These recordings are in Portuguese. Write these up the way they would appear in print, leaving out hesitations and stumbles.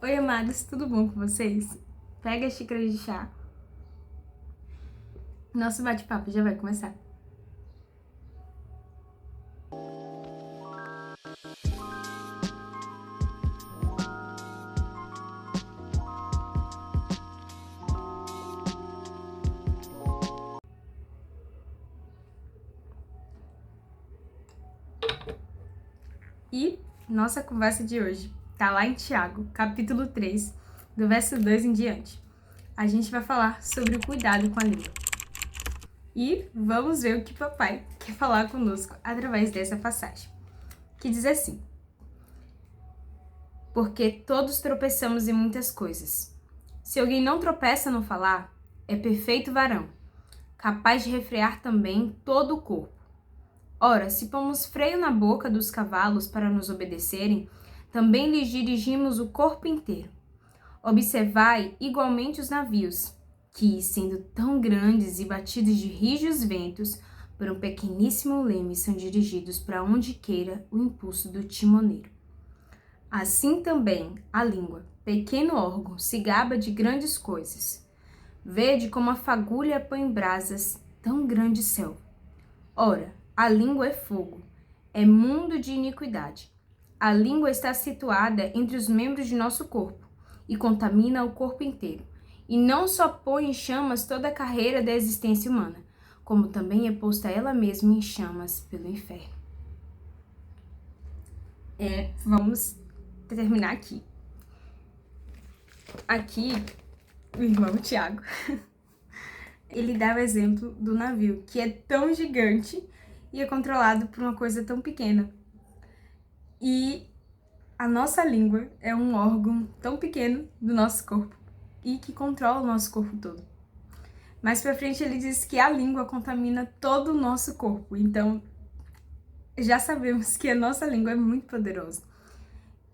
Oi, amados, tudo bom com vocês? Pega a xícara de chá. Nosso bate-papo já vai começar. E nossa conversa de hoje tá lá em Tiago, capítulo 3, do verso 2 em diante. A gente vai falar sobre o cuidado com a língua. E vamos ver o que papai quer falar conosco através dessa passagem, que diz assim: porque todos tropeçamos em muitas coisas. Se alguém não tropeça no falar, é perfeito varão, capaz de refrear também todo o corpo. Ora, se pomos freio na boca dos cavalos para nos obedecerem, também lhes dirigimos o corpo inteiro. Observai igualmente os navios, que, sendo tão grandes e batidos de rijos ventos, por um pequeníssimo leme são dirigidos para onde queira o impulso do timoneiro. Assim também a língua, pequeno órgão, se gaba de grandes coisas. Vede como a fagulha põe em brasas tão grande céu. Ora, a língua é fogo, é mundo de iniquidade. A língua está situada entre os membros de nosso corpo e contamina o corpo inteiro. E não só põe em chamas toda a carreira da existência humana, como também é posta ela mesma em chamas pelo inferno. Vamos terminar aqui. Aqui, o irmão Tiago, ele dá o exemplo do navio, que é tão gigante e é controlado por uma coisa tão pequena. E a nossa língua é um órgão tão pequeno do nosso corpo e que controla o nosso corpo todo. Mais pra frente ele diz que a língua contamina todo o nosso corpo, então já sabemos que a nossa língua é muito poderosa.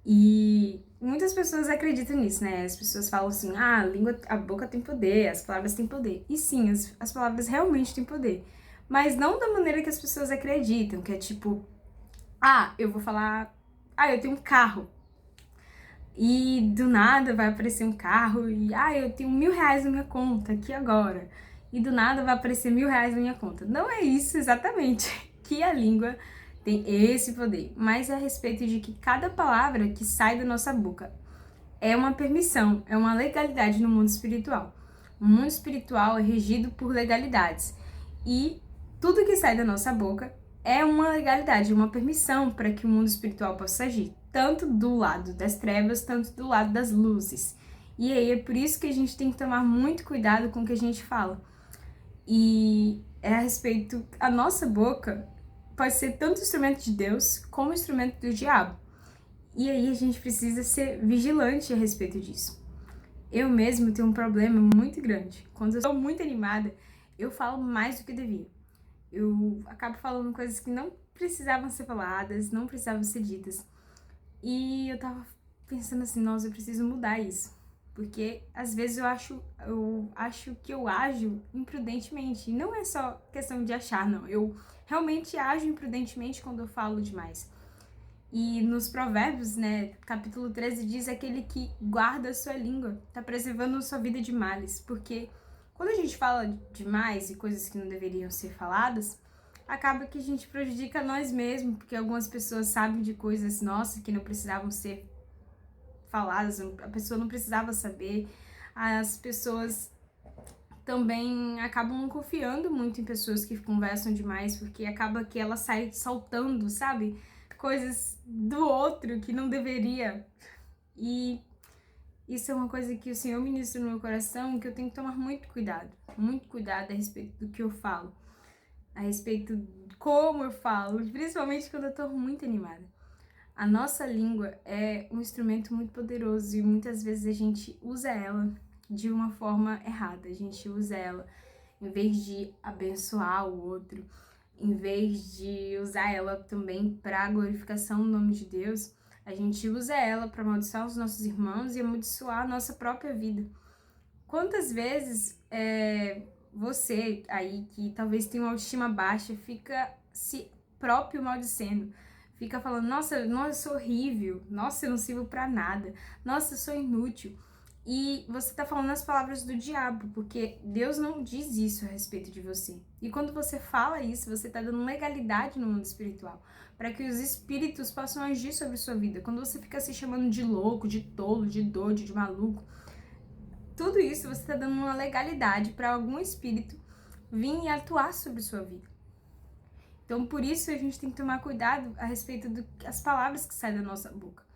E muitas pessoas acreditam nisso, né? As pessoas falam assim, a língua, a boca tem poder, as palavras têm poder. E sim, as palavras realmente têm poder. Mas não da maneira que as pessoas acreditam, que é tipo, eu vou falar, eu tenho um carro. E do nada vai aparecer um carro e, eu tenho R$1.000 na minha conta aqui agora. E do nada vai aparecer R$1.000 na minha conta. Não é isso exatamente que a língua tem esse poder, mas é a respeito de que cada palavra que sai da nossa boca é uma permissão, é uma legalidade no mundo espiritual. O mundo espiritual é regido por legalidades e tudo que sai da nossa boca é uma legalidade, uma permissão para que o mundo espiritual possa agir, tanto do lado das trevas, tanto do lado das luzes. E aí é por isso que a gente tem que tomar muito cuidado com o que a gente fala. E é a respeito, a nossa boca pode ser tanto instrumento de Deus como instrumento do diabo. E aí a gente precisa ser vigilante a respeito disso. Eu mesmo tenho um problema muito grande. Quando eu estou muito animada, eu falo mais do que devia. Eu acabo falando coisas que não precisavam ser faladas, não precisavam ser ditas. E eu tava pensando assim, nossa, eu preciso mudar isso. Porque às vezes eu acho que eu ajo imprudentemente. E não é só questão de achar, não. Eu realmente ajo imprudentemente quando eu falo demais. E nos Provérbios, né, capítulo 13, diz aquele que guarda a sua língua, tá preservando a sua vida de males. Porque quando a gente fala demais e coisas que não deveriam ser faladas, acaba que a gente prejudica nós mesmos, porque algumas pessoas sabem de coisas nossas que não precisavam ser faladas, a pessoa não precisava saber. As pessoas também acabam confiando muito em pessoas que conversam demais, porque acaba que ela sai soltando, sabe? Coisas do outro que não deveria. E isso é uma coisa que o Senhor ministra no meu coração, que eu tenho que tomar muito cuidado a respeito do que eu falo, a respeito de como eu falo, principalmente quando eu tô muito animada. A nossa língua é um instrumento muito poderoso e muitas vezes a gente usa ela de uma forma errada. A gente usa ela em vez de abençoar o outro, em vez de usar ela também para a glorificação do nome de Deus, a gente usa ela para amaldiçoar os nossos irmãos e amaldiçoar a nossa própria vida. Quantas vezes você aí que talvez tenha uma autoestima baixa fica se próprio maldicendo, fica falando, nossa, eu sou horrível, nossa, eu não sirvo pra nada, nossa, eu sou inútil. E você tá falando as palavras do diabo, porque Deus não diz isso a respeito de você. E quando você fala isso, você tá dando legalidade no mundo espiritual, para que os espíritos possam agir sobre sua vida. Quando você fica se chamando de louco, de tolo, de doido, de maluco, tudo isso você tá dando uma legalidade para algum espírito vir e atuar sobre sua vida. Então, por isso, a gente tem que tomar cuidado a respeito das palavras que saem da nossa boca.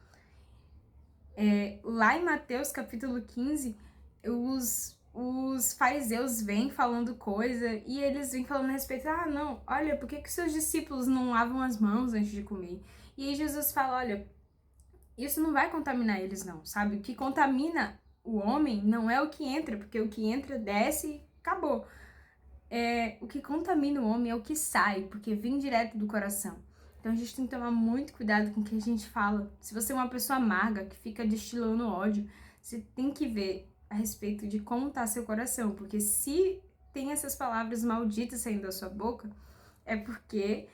Lá em Mateus, capítulo 15, os fariseus vêm falando coisa e eles vêm falando a respeito, não, olha, por que seus discípulos não lavam as mãos antes de comer? E aí Jesus fala, olha, isso não vai contaminar eles não, sabe? O que contamina o homem não é o que entra, porque o que entra desce e acabou. O que contamina o homem é o que sai, porque vem direto do coração. Então a gente tem que tomar muito cuidado com o que a gente fala. Se você é uma pessoa amarga, que fica destilando ódio, você tem que ver a respeito de como está seu coração, porque se tem essas palavras malditas saindo da sua boca, é porque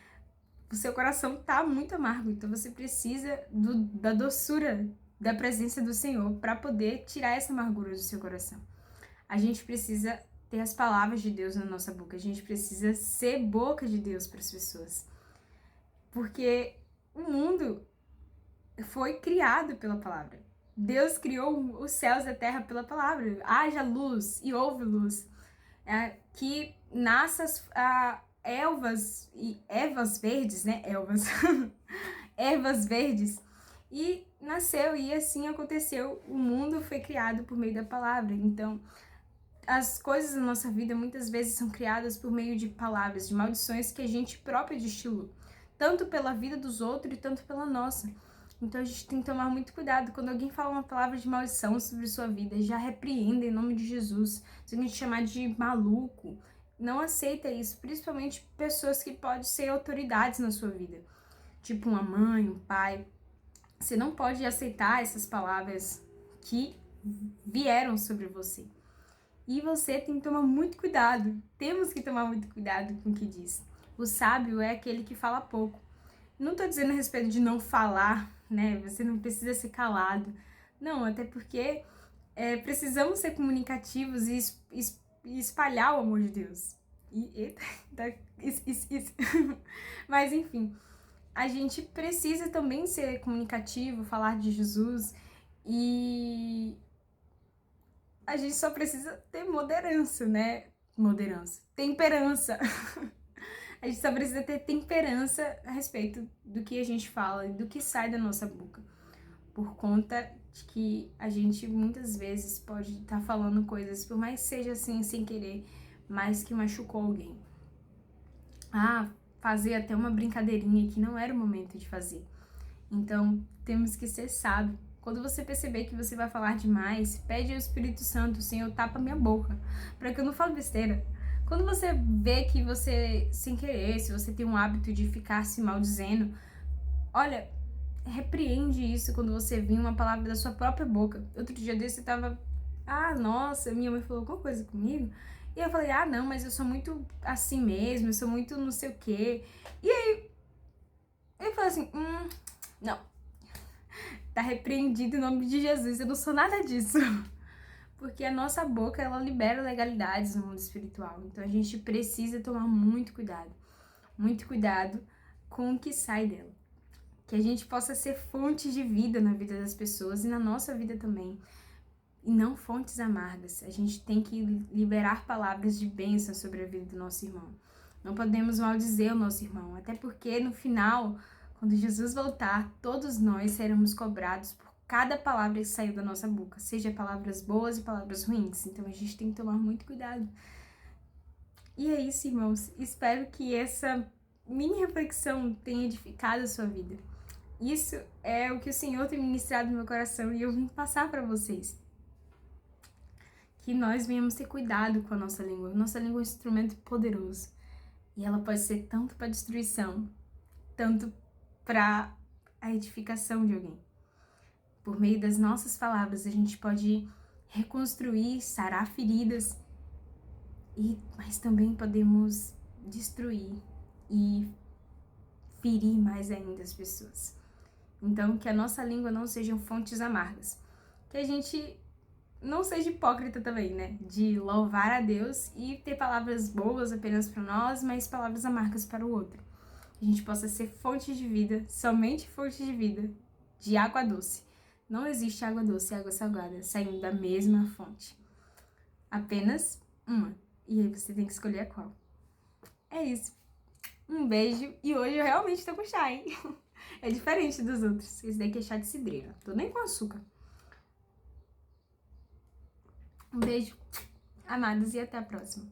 o seu coração tá muito amargo. Então você precisa da doçura da presença do Senhor para poder tirar essa amargura do seu coração. A gente precisa ter as palavras de Deus na nossa boca. A gente precisa ser boca de Deus para as pessoas. Porque o mundo foi criado pela palavra. Deus criou os céus e a terra pela palavra. Haja luz e houve luz. Que nasça ervas verdes, né? Ervas verdes. E nasceu, e assim aconteceu. O mundo foi criado por meio da palavra. Então, as coisas da nossa vida muitas vezes são criadas por meio de palavras, de maldições que a gente própria destilou, tanto pela vida dos outros e tanto pela nossa. Então a gente tem que tomar muito cuidado. Quando alguém fala uma palavra de maldição sobre sua vida, já repreenda em nome de Jesus. Se alguém te chamar de maluco, não aceita isso, principalmente pessoas que podem ser autoridades na sua vida, tipo uma mãe, um pai. Você não pode aceitar essas palavras que vieram sobre você. E você tem que tomar muito cuidado. Temos que tomar muito cuidado com o que diz. O sábio é aquele que fala pouco. Não tô dizendo a respeito de não falar, né? Você não precisa ser calado. Não, até porque precisamos ser comunicativos e espalhar o amor de Deus. Isso. Mas enfim, a gente precisa também ser comunicativo, falar de Jesus, e a gente só precisa ter moderância, né? Temperança. A gente só precisa ter temperança a respeito do que a gente fala e do que sai da nossa boca. Por conta de que a gente muitas vezes pode estar falando coisas, por mais que seja assim, sem querer, mas que machucou alguém. Fazer até uma brincadeirinha que não era o momento de fazer. Então, temos que ser sábios. Quando você perceber que você vai falar demais, pede ao Espírito Santo, Senhor, tapa minha boca, para que eu não fale besteira. Quando você vê que você, sem querer, se você tem um hábito de ficar se maldizendo, olha, repreende isso quando você vir uma palavra da sua própria boca. Outro dia desse você tava, nossa, minha mãe falou alguma coisa comigo, e eu falei, não, mas eu sou muito assim mesmo, eu sou muito não sei o quê. E aí, eu falei assim, não, tá repreendido em nome de Jesus, eu não sou nada disso. Porque a nossa boca, ela libera legalidades no mundo espiritual. Então a gente precisa tomar muito cuidado com o que sai dela. Que a gente possa ser fonte de vida na vida das pessoas e na nossa vida também. E não fontes amargas. A gente tem que liberar palavras de bênção sobre a vida do nosso irmão. Não podemos maldizer o nosso irmão, até porque no final, quando Jesus voltar, todos nós seremos cobrados por cada palavra que saiu da nossa boca, seja palavras boas e palavras ruins. Então a gente tem que tomar muito cuidado. E é isso, irmãos. Espero que essa mini reflexão tenha edificado a sua vida. Isso é o que o Senhor tem ministrado no meu coração e eu vim passar para vocês. Que nós venhamos ter cuidado com a nossa língua. Nossa língua é um instrumento poderoso. E ela pode ser tanto para destruição, tanto para a edificação de alguém. Por meio das nossas palavras, a gente pode reconstruir, sarar feridas, mas também podemos destruir e ferir mais ainda as pessoas. Então, que a nossa língua não sejam fontes amargas. Que a gente não seja hipócrita também, né? De louvar a Deus e ter palavras boas apenas para nós, mas palavras amargas para o outro. Que a gente possa ser fonte de vida, somente fonte de vida, de água doce. Não existe água doce e água salgada saindo da mesma fonte. Apenas uma. E aí você tem que escolher a qual. É isso. Um beijo. E hoje eu realmente tô com chá, hein? É diferente dos outros. Esse daqui é chá de cidreira. Tô nem com açúcar. Um beijo, amados, e até a próxima.